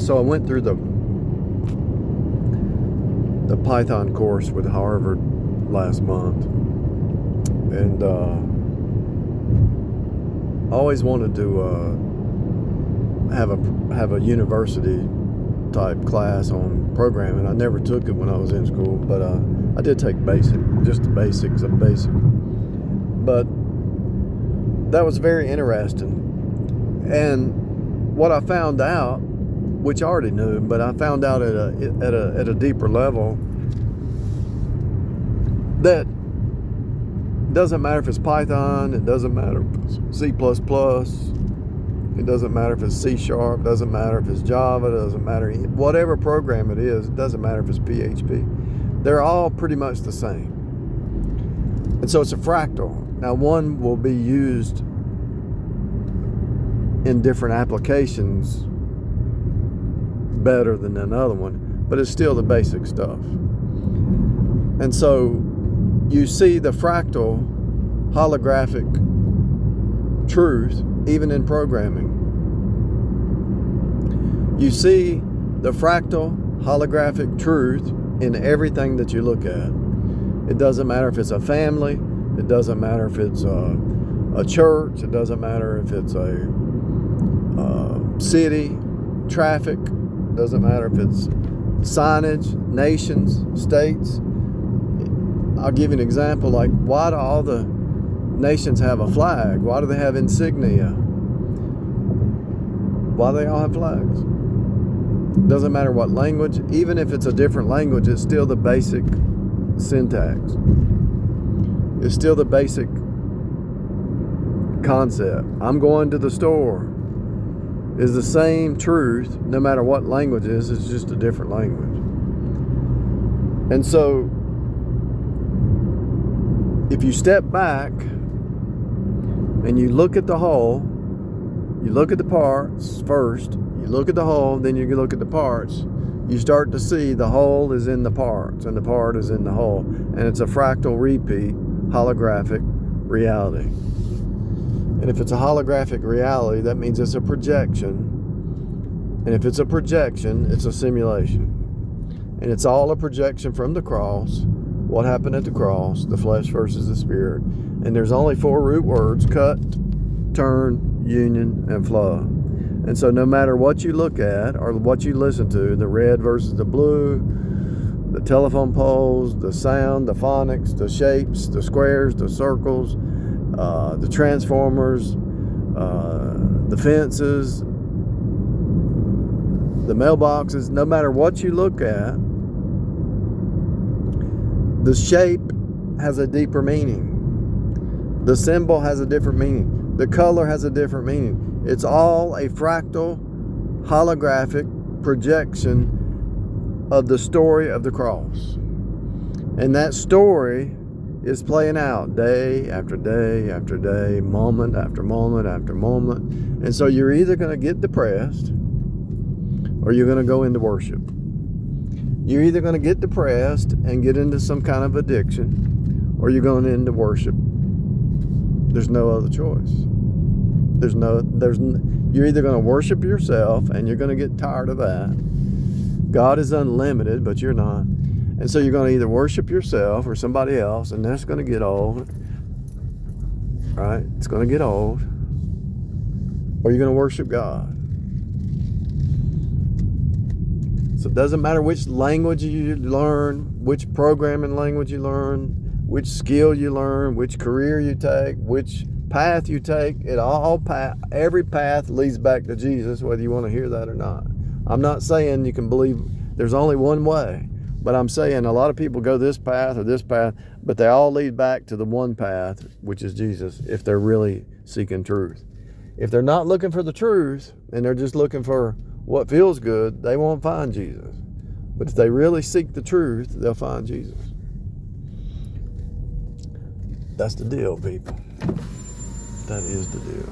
So I went through the Python course with Harvard last month, and I always wanted to have a university type class on programming. I never took it when I was in school, but I did take just the basics of basic. But that was very interesting. And what I found out, which I already knew, but I found out at a deeper level, that it doesn't matter if it's Python, it doesn't matter if it's C++, it doesn't matter if it's C#, it doesn't matter if it's Java, it doesn't matter, whatever program it doesn't matter if it's PHP. They're all pretty much the same. And so it's a fractal. Now, one will be used in different applications better than another one, but it's still the basic stuff. And so you see the fractal holographic truth even in programming. You see the fractal holographic truth in everything that you look at. It doesn't matter if it's a family, it doesn't matter if it's a church, it doesn't matter if it's a city, traffic, doesn't matter if it's signage, nations, states. I'll give you an example, like why do all the nations have a flag? Why do they have insignia? Why do they all have flags? Doesn't matter what language, even if it's a different language, it's still the basic syntax. It's still the basic concept. I'm going to the store is the same truth no matter what language it is. It's just a different language. And so if you step back and you look at the whole, you look at the parts first, you look at the whole, then you look at the parts, you start to see the whole is in the parts and the part is in the whole. And it's a fractal repeat holographic reality. And if it's a holographic reality, that means it's a projection. And if it's a projection, it's a simulation. And it's all a projection from the cross. What happened at the cross, the flesh versus the spirit. And there's only 4 root words: cut, turn, union, and flow. And so no matter what you look at or what you listen to, the red versus the blue, the telephone poles, the sound, the phonics, the shapes, the squares, the circles, the transformers, the fences, the mailboxes, no matter what you look at, the shape has a deeper meaning. The symbol has a different meaning. The color has a different meaning. It's all a fractal, holographic projection of the story of the cross. And that story is playing out day after day after day, moment after moment after moment. And so you're either going to get depressed or you're going to go into worship. You're either going to get depressed and get into some kind of addiction, or you're going into worship. There's no other choice. You're either going to worship yourself and you're going to get tired of that. God is unlimited, but you're not. And so you're going to either worship yourself or somebody else, and that's going to get old. Right? It's going to get old. Or you're going to worship God. So it doesn't matter which language you learn, which programming language you learn, which skill you learn, which career you take, which path you take. Every path leads back to Jesus, whether you want to hear that or not. I'm not saying you can believe there's only one way, but I'm saying a lot of people go this path or this path, but they all lead back to the one path, which is Jesus, if they're really seeking truth. If they're not looking for the truth and they're just looking for what feels good, they won't find Jesus. But if they really seek the truth, they'll find Jesus. That's the deal, people. That is the deal.